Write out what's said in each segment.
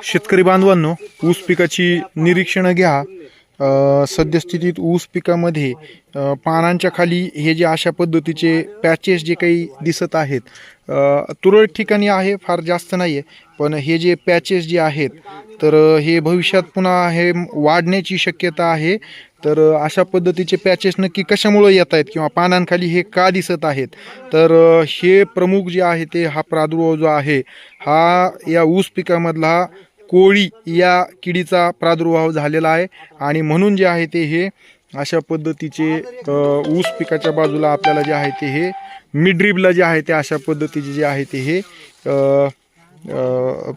शेतकरी बांधवांनो, ऊस पिकाची निरीक्षणं घ्या. सद्यस्थितीत ऊस पिकामध्ये पानांच्या खाली हे जे अशा पद्धतीचे पॅचेस जे काही दिसत आहेत, तुरळक ठिकाणी आहे, फार जास्त नाही आहे. पण हे जे पॅचेस जे आहेत, तर हे भविष्यात पुन्हा हे वाढण्याची शक्यता आहे. तर अशा पद्धतीचे पॅचेस नक्की कशामुळे येत आहेत किंवा पानांखाली हे का दिसत आहेत, तर हे प्रमुख जे आहे ते हा प्रादुर्भाव जो आहे हा या ऊस पिकामधला कोळी या किडीचा प्रादुर्भाव झालेला आहे. आणि म्हणून जे आहे ते हे अशा पद्धतीचे ऊस पिकाच्या बाजूला आपल्याला जे आहे ते हे मिडरिबला जे आहे ते अशा पद्धतीचे जे आहे ते हे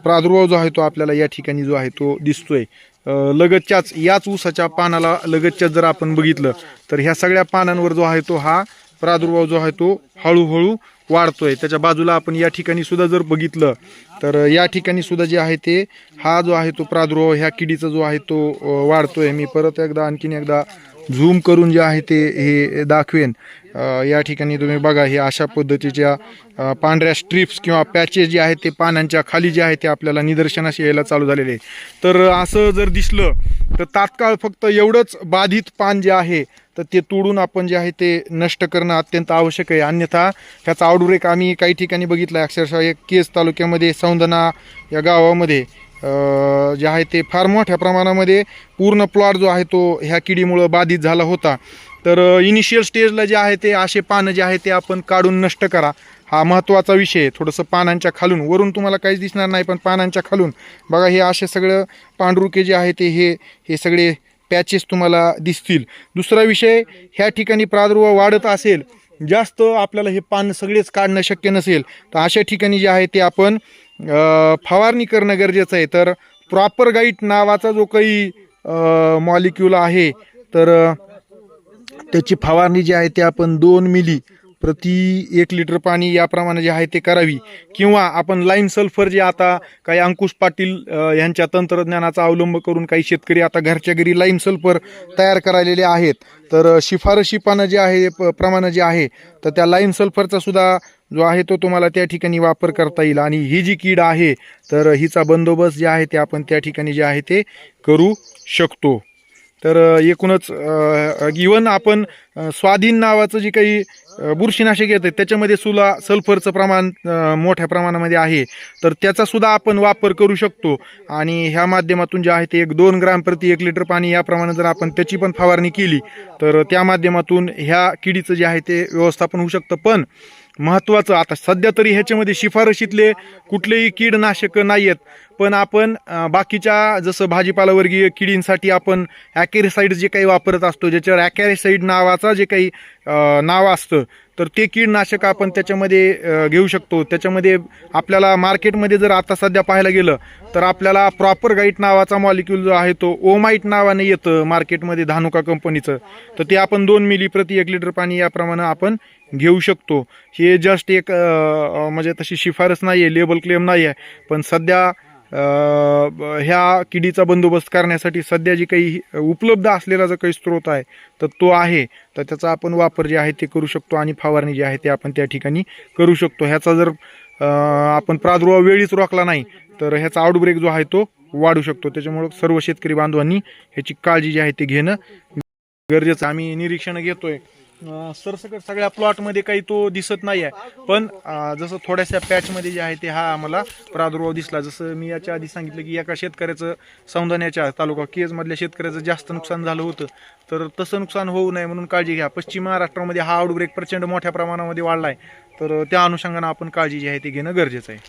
प्रादुर्भाव जो आहे तो आपल्याला या ठिकाणी जो आहे तो दिसतोय. लगतच्याच याच ऊसाच्या पानाला लगतच्याच जर आपण बघितलं तर ह्या सगळ्या पानांवर जो आहे तो हा प्रादुर्भाव जो आहे तो हळूहळू वाढतोय. त्याच्या बाजूला आपण या ठिकाणी सुद्धा जर बघितलं तर या ठिकाणी सुद्धा जे आहे ते हा जो आहे तो प्रादुर्भाव ह्या किडीचा जो आहे तो वाढतोय. मी परत एकदा आणखीन एकदा झूम करून जे आहे ते हे दाखवेन. या ठिकाणी तुम्ही बघा, हे अशा पद्धतीच्या पांढऱ्या स्ट्रिप्स किंवा पॅचेस जे आहेत ते पानांच्या खाली जे आहे ते आपल्याला निदर्शनास यायला चालू झालेले. तर असं जर दिसलं तर तात्काळ फक्त एवढंच बाधित पान जे आहे तर ते तोडून आपण जे आहे ते नष्ट करणं अत्यंत आवश्यक आहे. अन्यथा त्याचा आउटब्रेक आम्ही काही ठिकाणी बघितला. अक्षरशः एक केज तालुक्यामध्ये सौंदना या गावामध्ये जे आहे ते फार मोठ्या प्रमाणामध्ये पूर्ण प्लॉट जो आहे तो ह्या किडीमुळं बाधित झाला होता. तर इनिशियल स्टेजला जे आहे ते असे पानं जे आहे ते आपण काढून नष्ट करा, हा महत्त्वाचा विषय आहे. थोडंसं पानांच्या खालून, वरून तुम्हाला काहीच दिसणार नाही, पण पानांच्या खालून बघा, हे असे सगळं पांढरुके जे आहे ते हे सगळे पॅचेस तुम्हाला दिसतील. दुसरा विषय, ह्या ठिकाणी प्रादुर्भाव वाढत असेल, जास्त आपल्याला हे पान सगळेच काढणं शक्य नसेल, तर अशा ठिकाणी जे आहे ते आपण फवारणी करणं गरजेचं आहे. तर प्रॉपर गाईट नावाचा जो काही मॉलिक्यूल आहे, तर त्याची फवारणी जी आहे ते आपण 2 मिली प्रति 1 लिटर पाणी याप्रमाणे जे आहे ते करावी. किंवा आपण लाईम सल्फर, जे आता काही अंकुश पाटील यांच्या तंत्रज्ञानाचा अवलंब करून काही शेतकरी आता घरच्या घरी लाईम सल्फर तयार करायलेले आहेत. तर शिफारशी पानं जे आहे प्रमाण जे आहे, तर त्या लाईम सल्फरचा सुद्धा जो आहे तो तुम्हाला त्या ठिकाणी वापर करता येईल. आणि ही जी कीड आहे तर हिचा बंदोबस्त जे आहे ते आपण त्या ठिकाणी जे आहे ते करू शकतो. तर एकूणच इवन आपण स्वाधीन नावाचं जे काही बुरशीनाशक येतं त्याच्यामध्ये सुद्धा सल्फरचं प्रमाण मोठ्या प्रमाणामध्ये आहे, तर त्याचा सुद्धा आपण वापर करू शकतो. आणि ह्या माध्यमातून जे आहे ते 1-2 ग्राम प्रति 1 लिटर पाणी याप्रमाणे जर आपण त्याची पण फवारणी केली तर त्या माध्यमातून ह्या किडीचं जे आहे ते व्यवस्थापन होऊ शकतं. पण महत्त्वाचं, आता सध्या तरी ह्याच्यामध्ये शिफारशीतले कुठलेही कीडनाशक नाही आहेत, पण आपण बाकीच्या जसं भाजीपालावर्गीय किडींसाठी आपण ॲकेरिसाईड जे काही वापरत असतो, ज्याच्यावर ॲकेरिसाईड नावाचा जे काही नाव असतं, तर ते कीडनाशक आपण त्याच्यामध्ये घेऊ शकतो. त्याच्यामध्ये आपल्याला मार्केटमध्ये जर आता सध्या पाहायला गेलं तर आपल्याला प्रॉपर गाईट नावाचा मॉलिक्यूल जो आहे तो ओमाईट नावाने येतं मार्केटमध्ये धानुका कंपनीचं, तर ते आपण 2 मिली प्रति 1 लिटर पाणी याप्रमाणे आपण घेऊ शकतो. हे जस्ट एक म्हणजे तशी शिफारस नाही आहे, लेबल क्लेम नाही आहे, पण सध्या ह्या किडीचा बंदोबस्त करण्यासाठी सध्या जी काही उपलब्ध असलेला जो काही स्रोत आहे तर तो आहे, तर त्याचा आपण वापर जे आहे ते करू शकतो आणि फवारणी जी आहे ते आपण त्या ठिकाणी करू शकतो. ह्याचा जर आपण प्रादुर्भाव वेळीच रोखला नाही तर ह्याचा आउटब्रेक जो आहे तो वाढू शकतो. त्याच्यामुळे सर्व शेतकरी बांधवांनी ह्याची काळजी जी आहे ते घेणं गरजेचं. आम्ही निरीक्षण घेतोय, सरसकट सगळ्या प्लॉटमध्ये काही तो दिसत नाही आहे, पण जसं थोड्याशा पॅचमध्ये जे आहे ते हा आम्हाला प्रादुर्भाव दिसला. जसं मी याच्या आधी सांगितलं की एका शेतकऱ्याचं सौंदण्याच्या तालुका केजमधल्या शेतकऱ्याचं जास्त नुकसान झालं होतं, तर तसं नुकसान होऊ नये म्हणून काळजी घ्या. पश्चिम महाराष्ट्रामध्ये हा आउटब्रेक प्रचंड मोठ्या प्रमाणामध्ये वाढला आहे, तर त्या अनुषंगानं आपण काळजी जी आहे ती घेणं गरजेचं आहे.